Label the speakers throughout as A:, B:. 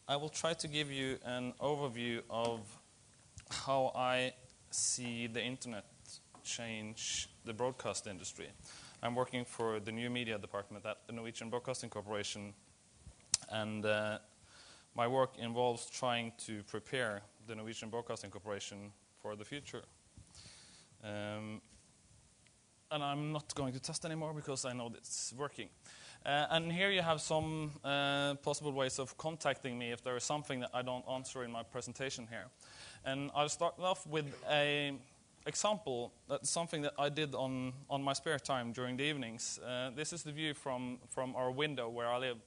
A: I will try to give you an overview of how I see the internet change the broadcast industry. I'm working for the new media department at the Norwegian Broadcasting Corporation, and my work involves trying to prepare the Norwegian Broadcasting Corporation for the future. And I'm not going to test anymore because I know that it's working. And here you have some possible ways of contacting me if there is something that I don't answer in my presentation here. And I'll start off with an example. That's something that I did on my spare time during the evenings. This is the view from our window where I live.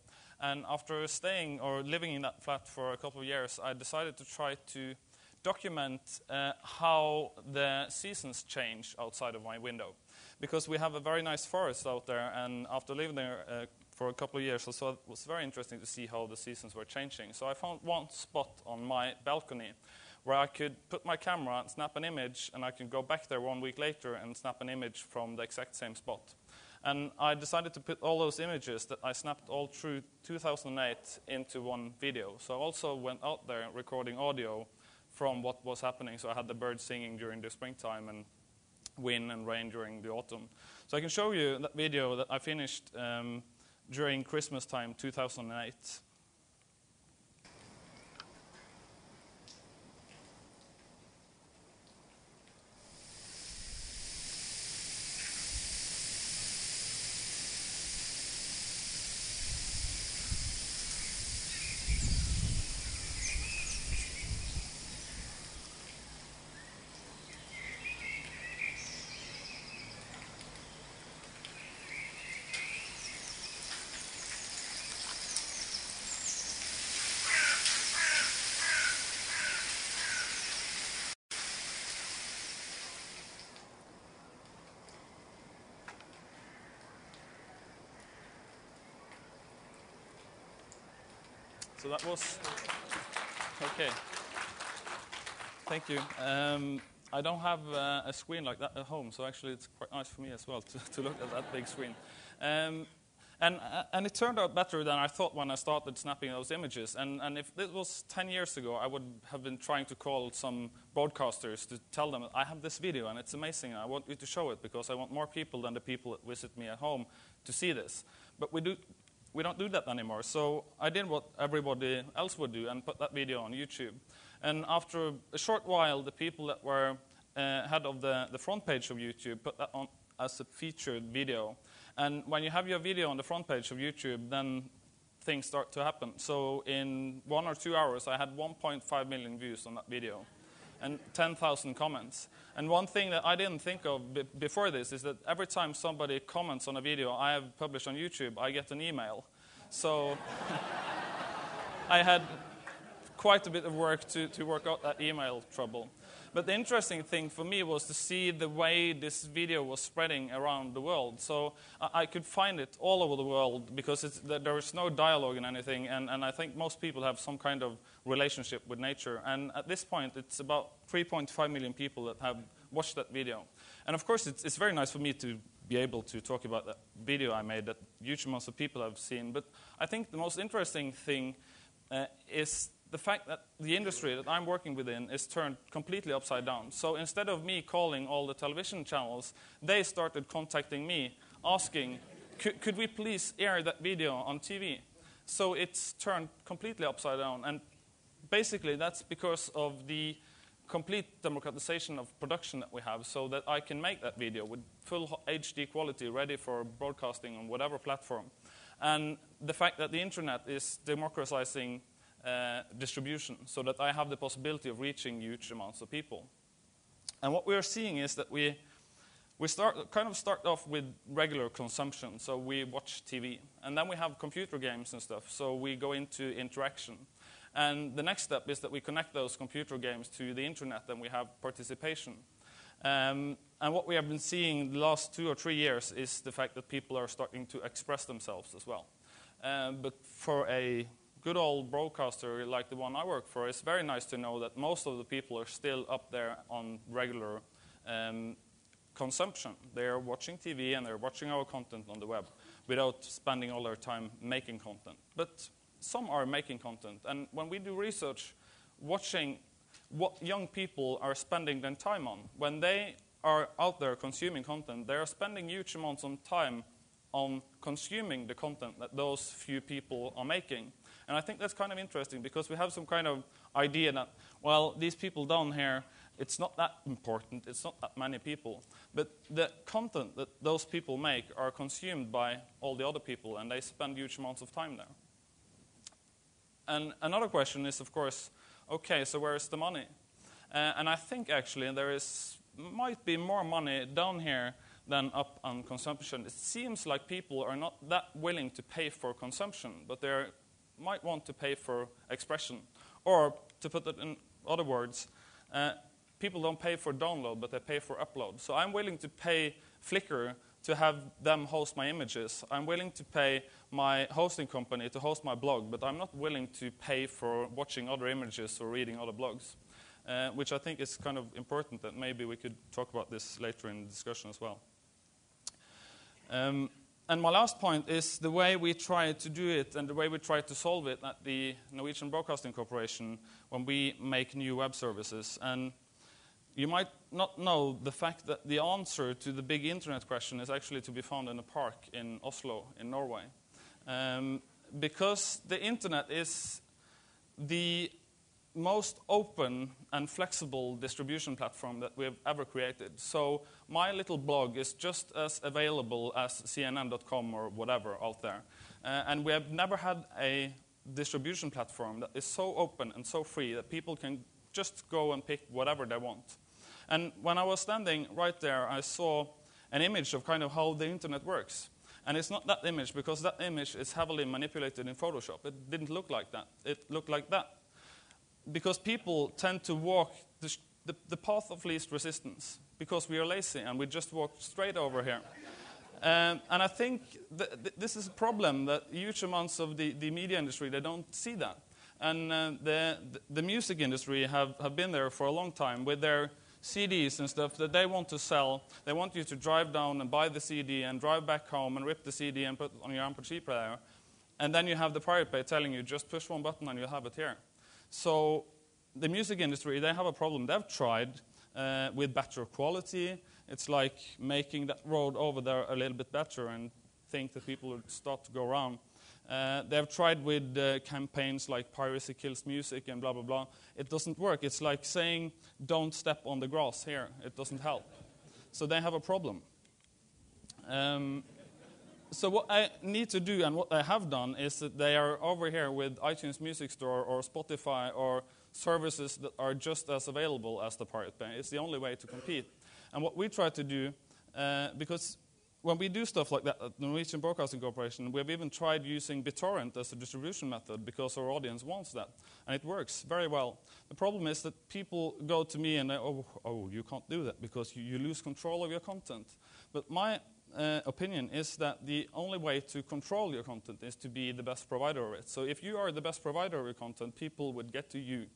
A: And after staying or living in that flat for a couple of years, I decided to try to document how the seasons change outside of my window. Because we have a very nice forest out there, and after living there for a couple of years or so, it was very interesting to see how the seasons were changing. So I found one spot on my balcony where I could put my camera and snap an image, and I could go back there 1 week later and snap an image from the exact same spot. And I decided to put all those images that I snapped all through 2008 into one video. So I also went out there recording audio from what was happening. So I had the birds singing during the springtime and wind and rain during the autumn. So I can show you that video that I finished during Christmas time 2008. So that was, okay. Thank you. I don't have a screen like that at home, so actually it's quite nice for me as well to look at that big screen. And it turned out better than I thought when I started snapping those images. And if this was 10 years ago, I would have been trying to call some broadcasters to tell them, I have this video and it's amazing, I want you to show it because I want more people than the people that visit me at home to see this. But we don't do that anymore. So I did what everybody else would do and put that video on YouTube. And after a short while, the people that were head of the front page of YouTube put that on as a featured video. And when you have your video on the front page of YouTube, then things start to happen. So in 1 or 2 hours, I had 1.5 million views on that video and 10,000 comments. And one thing that I didn't think of before this is that every time somebody comments on a video I have published on YouTube, I get an email. So I had quite a bit of work to work out that email trouble. But the interesting thing for me was to see the way this video was spreading around the world. So I could find it all over the world because there is no dialogue in anything, and I think most people have some kind of relationship with nature. And at this point, it's about 3.5 million people that have watched that video. And of course, it's very nice for me to be able to talk about that video I made that huge amounts of people have seen. But I think the most interesting thing is the fact that the industry that I'm working within is turned completely upside down. So instead of me calling all the television channels, they started contacting me, asking, could we please air that video on TV? So it's turned completely upside down. And basically that's because of the complete democratization of production that we have, so that I can make that video with full HD quality ready for broadcasting on whatever platform. And the fact that the internet is democratizing distribution, so that I have the possibility of reaching huge amounts of people. And what we are seeing is that we start off with regular consumption, so we watch TV. And then we have computer games and stuff, so we go into interaction. And the next step is that we connect those computer games to the internet and we have participation. And what we have been seeing the last 2 or 3 years is the fact that people are starting to express themselves as well. But for a good old broadcaster like the one I work for, it's very nice to know that most of the people are still up there on regular consumption. They are watching TV and they're watching our content on the web without spending all their time making content. But some are making content. And when we do research, watching what young people are spending their time on, when they are out there consuming content, they are spending huge amounts of time on consuming the content that those few people are making. And I think that's kind of interesting because we have some kind of idea that, well, these people down here, it's not that important, it's not that many people. But the content that those people make are consumed by all the other people, and they spend huge amounts of time there. And another question is, of course, okay, so where is the money? And I think actually might be more money down here than up on consumption. It seems like people are not that willing to pay for consumption, but they might want to pay for expression. Or, to put it in other words, people don't pay for download, but they pay for upload. So I'm willing to pay Flickr to have them host my images. I'm willing to pay my hosting company to host my blog, but I'm not willing to pay for watching other images or reading other blogs, which I think is kind of important that maybe we could talk about this later in the discussion as well. And my last point is the way we try to do it and the way we try to solve it at the Norwegian Broadcasting Corporation when we make new web services. And you might not know the fact that the answer to the big internet question is actually to be found in a park in Oslo, in Norway. Because the internet is the most open and flexible distribution platform that we have ever created. So my little blog is just as available as CNN.com or whatever out there. And we have never had a distribution platform that is so open and so free that people can just go and pick whatever they want. And when I was standing right there, I saw an image of kind of how the internet works. And it's not that image, because that image is heavily manipulated in Photoshop. It didn't look like that. It looked like that. Because people tend to walk the path of least resistance, because we are lazy and we just walk straight over here. And I think this is a problem that huge amounts of the media industry, they don't see that. And the music industry have been there for a long time with their CDs and stuff that they want to sell. They want you to drive down and buy the CD and drive back home and rip the CD and put it on your MP3 player. And then you have the Pirate Bay telling you, just push one button and you'll have it here. So the music industry, they have a problem. They've tried with better quality. It's like making that road over there a little bit better and think that people would start to go around. They've tried with campaigns like piracy kills music and blah, blah, blah. It doesn't work. It's like saying, don't step on the grass here. It doesn't help. So they have a problem. So what I need to do and what I have done is that they are over here with iTunes Music Store or Spotify or services that are just as available as the Pirate Bay. It's the only way to compete. And what we try to do, because when we do stuff like that at the Norwegian Broadcasting Corporation, we have even tried using BitTorrent as a distribution method because our audience wants that. And it works very well. The problem is that people go to me and they, oh, you can't do that because you lose control of your content. But my opinion is that the only way to control your content is to be the best provider of it. So if you are the best provider of your content, people would get to you.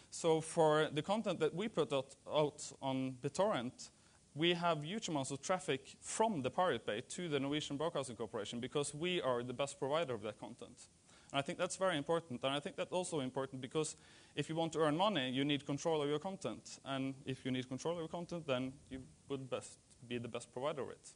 A: So for the content that we put out on BitTorrent, we have huge amounts of traffic from the Pirate Bay to the Norwegian Broadcasting Corporation because we are the best provider of that content. And I think that's very important. And I think that's also important because if you want to earn money, you need control of your content. And if you need control of your content, then you would best be the best provider of it.